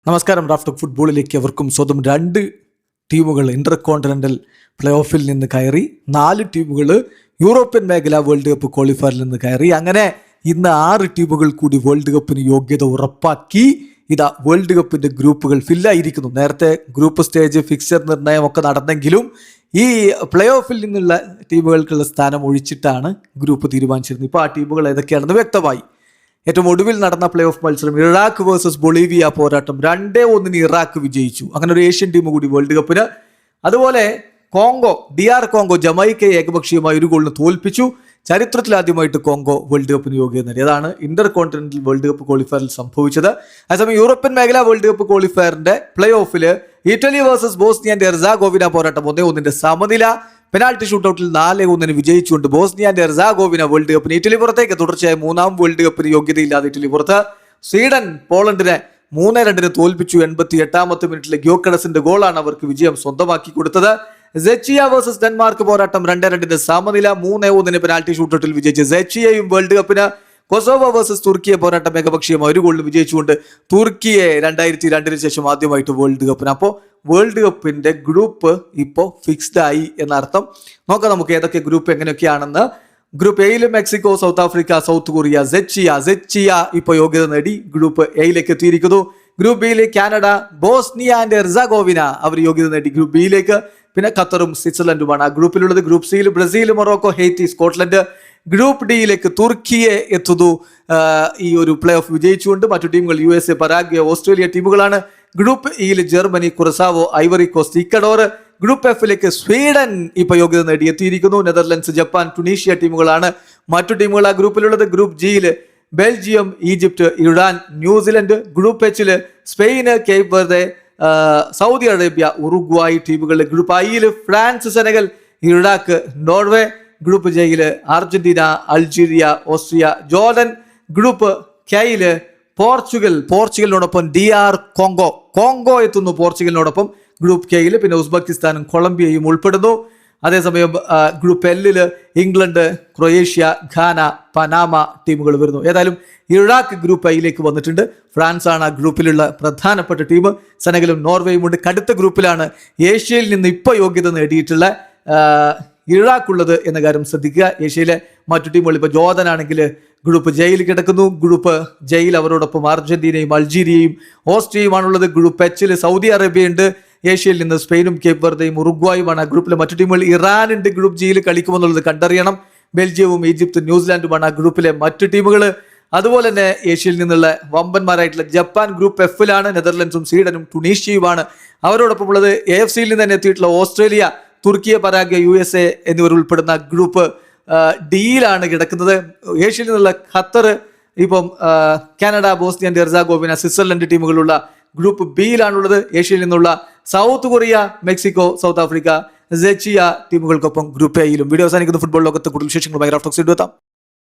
നമസ്കാരം. റാഫ്റ്റോക്ക് ഫുട്ബോളിലേക്ക് അവർക്കും സ്വന്തം. 2 ടീമുകൾ ഇന്റർ കോണ്ടിനെന്റൽ പ്ലേ ഓഫിൽ നിന്ന് കയറി. 4 ടീമുകൾ യൂറോപ്യൻ മേഖല വേൾഡ് കപ്പ് ക്വാളിഫയറിൽ നിന്ന് കയറി. അങ്ങനെ ഇന്ന് 6 ടീമുകൾ കൂടി വേൾഡ് കപ്പിന് യോഗ്യത ഉറപ്പാക്കി. ഇതാ വേൾഡ് കപ്പിന്റെ ഗ്രൂപ്പുകൾ ഫില്ലായിരിക്കുന്നു. നേരത്തെ ഗ്രൂപ്പ് സ്റ്റേജ് ഫിക്സർ നിർണയം ഒക്കെ നടന്നെങ്കിലും ഈ പ്ലേ ഓഫിൽ നിന്നുള്ള ടീമുകൾക്കുള്ള സ്ഥാനം ഒഴിച്ചിട്ടാണ് ഗ്രൂപ്പ് തീരുമാനിച്ചിരുന്നത്. ഇപ്പോൾ ആ ടീമുകൾ ഏതൊക്കെയാണെന്ന് വ്യക്തമായി. ഏറ്റവും ഒടുവിൽ നടന്ന പ്ലേ ഓഫ് മത്സരം ഇറാഖ് വേഴ്സസ് ബൊളീവിയ പോരാട്ടം 2-1 ഇറാഖ് വിജയിച്ചു. അങ്ങനെ ഒരു ഏഷ്യൻ ടീം കൂടി വേൾഡ് കപ്പിന്. അതുപോലെ കോങ്കോ DR കോങ്കോ ജമൈക്കയെ ഏകപക്ഷീയമായി 1 ഗോളിന് തോൽപ്പിച്ചു. ചരിത്രത്തിലാദ്യമായിട്ട് കോങ്കോ വേൾഡ് കപ്പിന് യോഗ്യത നേടി. അതാണ് ഇന്റർ കോണ്ടിനെന്റൽ വേൾഡ് കപ്പ് ക്വാളിഫയറിൽ സംഭവിച്ചത്. അതേസമയം യൂറോപ്യൻ മേഖല വേൾഡ് കപ്പ് ക്വാളിഫയറിന്റെ പ്ലേ ഓഫിൽ Italy versus Bosnia and Herzegovina പോരാട്ടം 1-1 സമനില. പെനാൽറ്റി ഷൂട്ടൌട്ടിൽ 4-1 വിജയിച്ചുകൊണ്ട് ബോസ്നിയ ആൻഡ് ഹെർസഗോവിന വേൾഡ് കപ്പിന്. ഇറ്റലി പുറത്തേക്ക്. തുടർച്ചയായ 3ാം വേൾഡ് കപ്പിന് യോഗ്യതയില്ലാതെ ഇറ്റലി പുറത്ത്. സ്വീഡൻ പോളണ്ടിനെ 3-2 തോൽപ്പിച്ചു. 88ാമത്തെ മിനിറ്റിലെ ഗ്യോക്കഡസിന്റെ ഗോളാണ് അവർക്ക് വിജയം സ്വന്തമാക്കി കൊടുത്തത്. സെച്ചിയ വേഴ്സസ് ഡെൻമാർക്ക് പോരാട്ടം 2-2 സമനില. 3-1 പെനാൽറ്റി ഷൂട്ടൌട്ടിൽ വിജയിച്ച സെച്ചിയയും വേൾഡ് കപ്പിന്. കൊസോവോ വേഴ്സസ് തുർക്കിയെ പോരാട്ടം ഏകപക്ഷീയമായി 1 ഗോളിന് വിജയിച്ചുകൊണ്ട് തുർക്കിയെ 2002 ശേഷം ആദ്യമായിട്ട് വേൾഡ് കപ്പിന്. അപ്പോൾ വേൾഡ് കപ്പിന്റെ ഗ്രൂപ്പ് ഇപ്പോൾ ഫിക്സ്ഡ് ആയി എന്നർത്ഥം. നോക്കാം നമുക്ക് ഏതൊക്കെ ഗ്രൂപ്പ് എങ്ങനെയൊക്കെയാണെന്ന്. ഗ്രൂപ്പ് എയിൽ Mexico, South Africa, South Korea, Czechia ഇപ്പോൾ യോഗ്യത നേടി ഗ്രൂപ്പ് എയിലേക്ക് എത്തിയിരിക്കുന്നു. ഗ്രൂപ്പ് ബിയിൽ കാനഡ, ബോസ്നിയ ആൻഡ് ഹെർസഗോവിന അവർ യോഗ്യത നേടി ഗ്രൂപ്പ് ബിയിലേക്ക്. പിന്നെ ഖത്തറും സ്വിറ്റ്സർലൻഡുമാണ് ആ ഗ്രൂപ്പിലുള്ളത്. ഗ്രൂപ്പ് സിയിൽ Brazil, Morocco, Haiti, Scotland. Group ഡിയിലേക്ക് തുർക്കിയെ എത്തുന്നു ഈ ഒരു പ്ലേ ഓഫ് വിജയിച്ചുകൊണ്ട്. മറ്റു ടീമുകൾ USA, പരാഗ്വേ, ഓസ്ട്രേലിയ ടീമുകളാണ്. ഗ്രൂപ്പ് ഇയിൽ Germany, Curacao, Ivory Coast, Ecuador. Group എഫിലേക്ക് സ്വീഡൻ ഇപ്പോൾ യോഗ്യത നേടിയെത്തിയിരിക്കുന്നു. നെതർലൻഡ്സ്, ജപ്പാൻ, ടുണീഷ്യ ടീമുകളാണ് മറ്റു ടീമുകൾ ആ ഗ്രൂപ്പിലുള്ളത്. ഗ്രൂപ്പ് ജിയിൽ Belgium, Egypt, Iran, New Zealand. Group എച്ചിൽ Spain, Cape Verde, Saudi Arabia, Uruguay ടീമുകൾ. ഗ്രൂപ്പ് ഐയിൽ France, Senegal, Iraq, Norway. Group ജെയിൽ Argentina, Algeria, Austria, Jordan. Group കെയിൽ പോർച്ചുഗലിനോടൊപ്പം DR കോങ്കോ എത്തുന്നു പോർച്ചുഗലിനോടൊപ്പം ഗ്രൂപ്പ് കെയിൽ. പിന്നെ ഉസ്ബെക്കിസ്ഥാനും കൊളംബിയയും ഉൾപ്പെടുന്നു. അതേസമയം ഗ്രൂപ്പ് എല്ലില് ഇംഗ്ലണ്ട്, ക്രൊയേഷ്യ, ഘാന, പനാമ ടീമുകൾ വരുന്നു. ഏതായാലും ഇറാഖ് ഗ്രൂപ്പ് ഐയിലേക്ക് വന്നിട്ടുണ്ട്. ഫ്രാൻസ് ആണ് ആ ഗ്രൂപ്പിലുള്ള പ്രധാനപ്പെട്ട ടീം. സെനഗലും നോർവേയും ഉണ്ട്. കടുത്ത ഗ്രൂപ്പിലാണ് ഏഷ്യയിൽ നിന്ന് ഇപ്പോൾ യോഗ്യത നേടിയിട്ടുള്ള ഇറാഖ് ഉള്ളത് എന്ന കാര്യം ശ്രദ്ധിക്കുക. ഏഷ്യയിലെ മറ്റു ടീമുകൾ ഇപ്പോൾ ജോർദൻ ആണെങ്കിൽ ഗ്രൂപ്പ് ജെയിൽ കിടക്കുന്നു. ഗ്രൂപ്പ് ജെയിൽ അവരോടൊപ്പം അർജന്റീനയും അൾജീരിയയും ഓസ്ട്രിയയുമാണുള്ളത്. ഗ്രൂപ്പ് എച്ചിൽ സൗദി അറേബ്യ ഉണ്ട്. ഏഷ്യയിൽ നിന്ന് സ്പെയിനും കേപ്പ് വെർദയും ഉറുഗ്വായുമാണ് ആ ഗ്രൂപ്പിലെ മറ്റു ടീമുകൾ. ഇറാൻ ഉണ്ട് ഗ്രൂപ്പ് ജിയിൽ കളിക്കുമെന്നുള്ളത് കണ്ടറിയണം. ബെൽജിയവും ഈജിപ്തും ന്യൂസിലാൻഡുമാണ് ആ ഗ്രൂപ്പിലെ മറ്റു ടീമുകൾ. അതുപോലെ തന്നെ ഏഷ്യയിൽ നിന്നുള്ള വമ്പന്മാരായിട്ടുള്ള ജപ്പാൻ ഗ്രൂപ്പ് എഫിലാണ്. നെതർലൻഡ്സും സ്വീഡനും ടുണീഷ്യയുമാണ് അവരോടൊപ്പം ഉള്ളത്. AFCയിൽ നിന്ന് തന്നെ എത്തിയിട്ടുള്ള ഓസ്ട്രേലിയ, തുർക്കിയെ, പരാഗ്വേ, USA എന്നിവർ ഉൾപ്പെടുന്ന ഗ്രൂപ്പ് ഡിയിലാണ് കിടക്കുന്നത്. ഏഷ്യയിൽ നിന്നുള്ള ഖത്തർ, ഇപ്പം Canada, Bosnia and Herzegovina, Switzerland ടീമുകളുള്ള ഗ്രൂപ്പ് ബിയിലാണുള്ളത്. ഏഷ്യയിൽ നിന്നുള്ള South Korea, Mexico, South Africa, Czechia ടീമുകൾക്കൊപ്പം ഗ്രൂപ്പ് എയിലും. വീഡിയോ അവസാനിക്കുന്ന ഫുട്ബോൾ ലോകത്ത് കൂടുതൽ വിശേഷങ്ങളുമായി റാഫ്റ്റോക്സ് എത്താം.